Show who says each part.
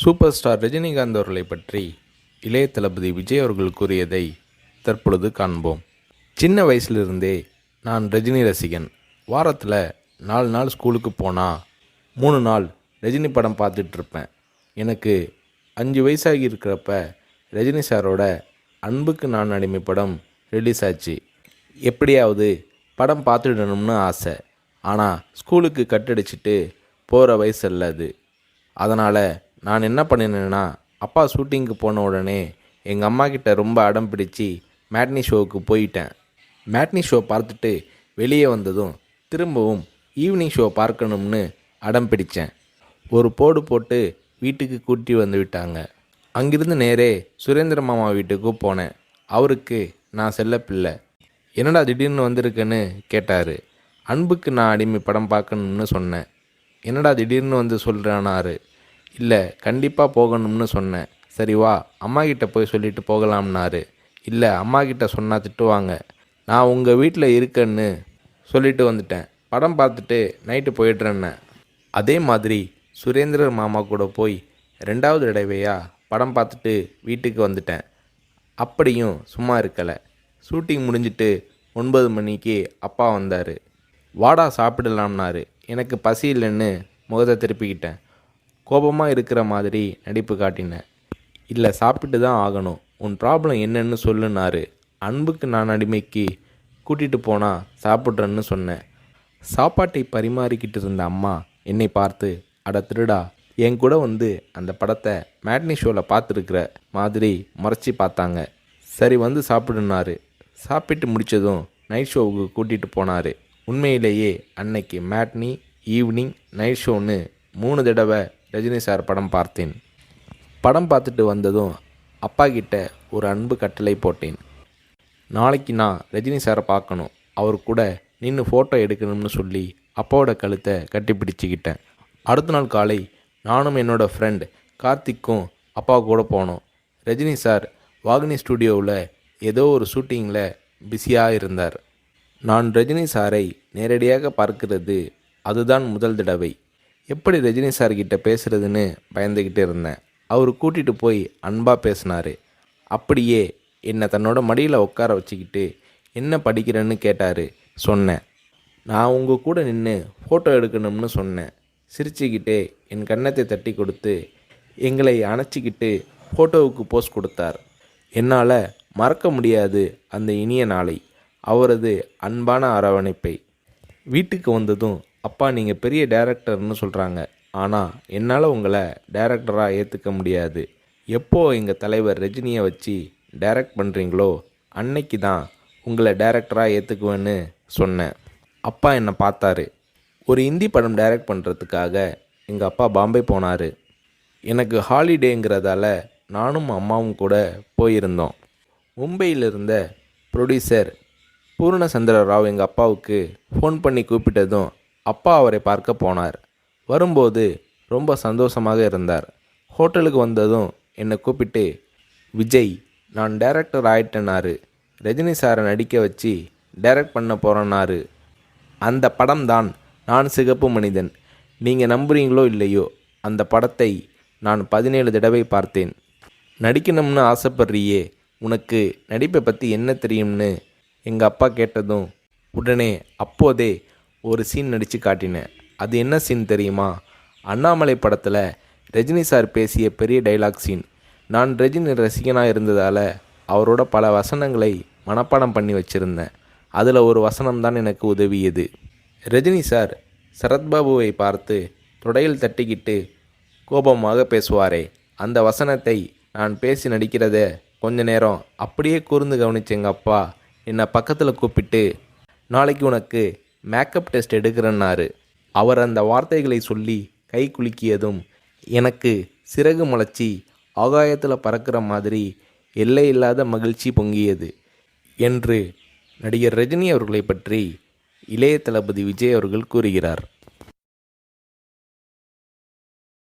Speaker 1: Super star Rajinikanth அவர்களை பற்றி இளைய தளபதி விஜய் அவர்கள் கூறியதை தற்பொழுது காண்போம். சின்ன வயசுலிருந்தே நான் ரஜினி ரசிகன். வாரத்தில் 4 நாள் ஸ்கூலுக்கு போனால் 3 நாள் ரஜினி படம் பார்த்துட்ருப்பேன். எனக்கு 5 வயசாகி இருக்கிறப்ப ரஜினி சாரோட அன்புக்கு நான் அடிமை படம் ரிலீஸ் ஆச்சு. எப்படியாவது படம் பார்த்துடணும்னு ஆசை. ஆனால் ஸ்கூலுக்கு கட்டடிச்சிட்டு போகிற வயசு அல்ல அது. அதனால் நான் என்ன பண்ணினேன்னா, அப்பா ஷூட்டிங்க்கு போன உடனே எங்கள் அம்மா கிட்ட ரொம்ப அடம் பிடிச்சி மேட்னி ஷோவுக்கு போயிட்டேன். மேட்னி ஷோ பார்த்துட்டு வெளியே வந்ததும் திரும்பவும் ஈவினிங் ஷோ பார்க்கணும்னு அடம் பிடித்தேன். ஒரு போடு போட்டு வீட்டுக்கு கூட்டி வந்து விட்டாங்க. அங்கிருந்து நேரே சுரேந்திர மாமா வீட்டுக்கு போனேன். அவருக்கு நான் செல்ல பிள்ளை. என்னடா திடீர்னு வந்திருக்கேன்னு கேட்டார். அன்புக்கு நான் அடிமை படம் பார்க்கணும்னு சொன்னேன். என்னடா திடீர்னு வந்து சொல்கிறானாரு. இல்லை, கண்டிப்பாக போகணும்னு சொன்னேன். சரி வா, அம்மா கிட்ட போய் சொல்லிட்டு போகலாம்னாரு. இல்லை, அம்மா கிட்ட சொன்னால் திட்டுவாங்க. நான் உங்கள் வீட்டில் இருக்கேன்னு சொல்லிட்டு வந்துட்டேன். படம் பார்த்துட்டு நைட்டு போயிடுறேன்னே. அதே மாதிரி சுரேந்திரர் மாமா கூட போய் 2வது தடவையாக படம் பார்த்துட்டு வீட்டுக்கு வந்துட்டேன். அப்படியும் சும்மா இருக்கலை. ஷூட்டிங் முடிஞ்சிட்டு 9 மணிக்கு அப்பா வந்தார். வாடா சாப்பிடலாம்னாரு. எனக்கு பசி இல்லைன்னு முகத்தை திருப்பிக்கிட்டேன். கோபமாக இருக்கிற மாதிரி நடிப்பு காட்டினேன். இல்லை, சாப்பிட்டு தான் ஆகணும். உன் ப்ராப்ளம் என்னன்னு சொல்லுனாரு. அன்புக்கு நான் அடிமைக்கு கூட்டிகிட்டு போனால் சாப்பிட்றேன்னு சொன்னேன். சாப்பாட்டை பரிமாறிக்கிட்டு இருந்த அம்மா என்னை பார்த்து, அட திருடா, என் கூட வந்து அந்த படத்தை மேட்னி ஷோவில் பார்த்துருக்குற மாதிரி முறைச்சி பார்த்தாங்க. சரி வந்து சாப்பிடுனாரு. சாப்பிட்டு முடித்ததும் நைட் ஷோவுக்கு கூட்டிகிட்டு போனார். உண்மையிலேயே அன்னைக்கு மேட்னி, ஈவினிங், நைட் ஷோன்னு 3 தடவை ரஜினி சார் படம் பார்த்தேன். படம் பார்த்துட்டு வந்ததும் அப்பா கிட்ட ஒரு அன்பு கட்டளை போட்டேன். நாளைக்கு நான் ரஜினி சாரை பார்க்கணும், அவர் கூட நின்று ஃபோட்டோ எடுக்கணும்னு சொல்லி அப்பாவோட கழுத்தை கட்டி பிடிச்சிக்கிட்டேன். அடுத்த நாள் காலை நானும் என்னோடய ஃப்ரெண்ட் கார்த்திக்கும் அப்பா கூட போனோம். ரஜினி சார் வாகினி ஸ்டுடியோவில் ஏதோ ஒரு ஷூட்டிங்கில் பிஸியாக இருந்தார். நான் ரஜினி சாரை நேரடியாக பார்க்கிறது அதுதான் முதல் தடவை. எப்படி ரஜினி சார்கிட்ட பேசுகிறதுன்னு பயந்துக்கிட்டு இருந்தேன். அவர் கூட்டிகிட்டு போய் அன்பாக பேசினார். அப்படியே என்னை தன்னோட மடியில் உட்கார வச்சுக்கிட்டு என்ன படிக்கிறேன்னு கேட்டார். சொன்னேன், நான் உங்கள் கூட நின்று ஃபோட்டோ எடுக்கணும்னு சொன்னேன். சிரிச்சுக்கிட்டே என் கன்னத்தை தட்டி கொடுத்து எங்களை அணைச்சிக்கிட்டு ஃபோட்டோவுக்கு போஸ் கொடுத்தார். என்னால் மறக்க முடியாது அந்த இனிய நாளை, அவரது அன்பான அரவணைப்பை. வீட்டுக்கு வந்ததும், அப்பா நீங்கள் பெரிய டைரக்டர்னு சொல்கிறாங்க, ஆனால் என்னால் உங்களை டைரக்டராக ஏற்றுக்க முடியாது. எப்போ எங்கள் தலைவர் ரஜினியை வச்சு டைரக்ட் பண்ணுறீங்களோ அன்னைக்கு தான் உங்களை டைரக்டராக ஏற்றுக்குவேன்னு சொன்னேன். அப்பா என்னை பார்த்தாரு. ஒரு ஹிந்தி படம் டைரக்ட் பண்ணுறதுக்காக எங்கள் அப்பா பாம்பே போனார். எனக்கு ஹாலிடேங்கிறதால நானும் அம்மாவும் கூட போயிருந்தோம். மும்பையில் இருந்த ப்ரொடியூசர் பூர்ணச்சந்திர ராவ் எங்கள் அப்பாவுக்கு ஃபோன் பண்ணி கூப்பிட்டதும் அப்பா அவரை பார்க்க போனார். வரும்போது ரொம்ப சந்தோஷமாக இருந்தார். ஹோட்டலுக்கு வந்ததும் என்னை கூப்பிட்டு, விஜய், நான் டைரக்டர் ஆயிட்டேனாரு. ரஜினி சாரை நடிக்க வச்சு டைரக்ட் பண்ண போகிறேன்னாரு. அந்த படம் தான் நான் சிகப்பு மனிதன். நீங்கள் நம்புறீங்களோ இல்லையோ, அந்த படத்தை நான் 17 தடவை பார்த்தேன். நடிக்கணும்னு ஆசைப்படுறியே, உனக்கு நடிப்பை பற்றி என்ன தெரியும்னு எங்கள் அப்பா கேட்டதும் உடனே அப்போதே ஒரு சீன் நடித்து காட்டினேன். அது என்ன சீன் தெரியுமா? அண்ணாமலை படத்தில் ரஜினி சார் பேசிய பெரிய டைலாக் சீன். நான் ரஜினி ரசிகனாக இருந்ததால் அவரோட பல வசனங்களை மனப்பாடம் பண்ணி வச்சுருந்தேன். அதில் ஒரு வசனம் தான் எனக்கு உதவியது. ரஜினி சார் சரத்பாபுவை பார்த்து தொடையில் தட்டிக்கிட்டு கோபமாக பேசுவாரே, அந்த வசனத்தை நான் பேசி நடிக்கிறத கொஞ்ச நேரம் அப்படியே கூர்ந்து கவனிச்ச எங்கள் அப்பா என்னை பக்கத்தில் கூப்பிட்டு, நாளைக்கு உனக்கு மேக்கப் டெஸ்ட் எடுக்கிறேன்னாரு. அவர் அந்த வார்த்தைகளை சொல்லி கை குலுக்கியதும் எனக்கு சிறகு முளைச்சி ஆகாயத்தில் பறக்கிற மாதிரி எல்லையில்லாத மகிழ்ச்சி பொங்கியது என்று நடிகர் ரஜினி அவர்களை பற்றி இளைய தளபதி விஜய் அவர்கள் கூறுகிறார்.